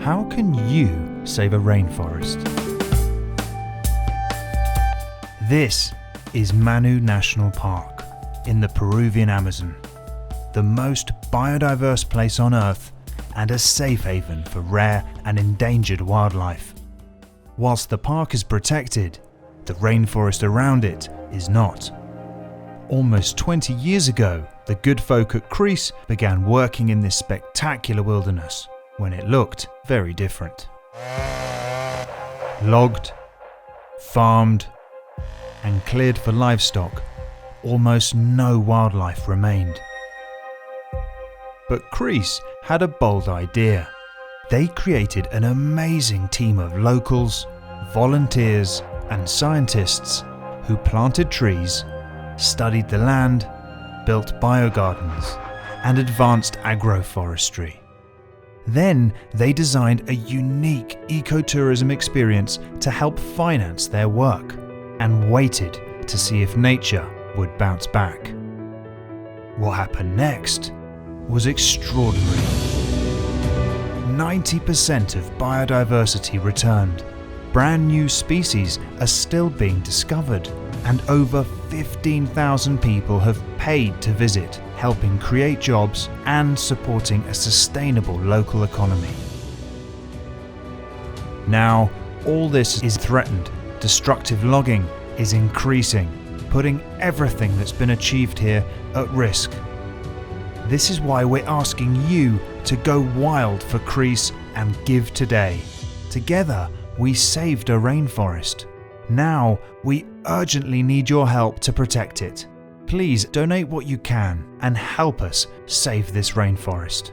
How can you save a rainforest? This is Manu National Park in the Peruvian Amazon, the most biodiverse place on Earth and a safe haven for rare and endangered wildlife. Whilst the park is protected, the rainforest around it is not. Almost 20 years ago, the good folk at Crease began working in this spectacular wilderness when it looked very different. Logged, farmed, and cleared for livestock, almost no wildlife remained. But Crease had a bold idea. They created an amazing team of locals, volunteers, and scientists who planted trees, studied the land, built biogardens, and advanced agroforestry. Then they designed a unique ecotourism experience to help finance their work, and waited to see if nature would bounce back. What happened next was extraordinary. 90% of biodiversity returned. Brand new species are still being discovered, and over 15,000 people have paid to visit, helping create jobs and supporting a sustainable local economy. Now, all this is threatened. Destructive logging is increasing, putting everything that's been achieved here at risk. This is why we're asking you to go wild for Crease and give today. Together, we saved a rainforest. Now, we urgently need your help to protect it. Please donate what you can and help us save this rainforest.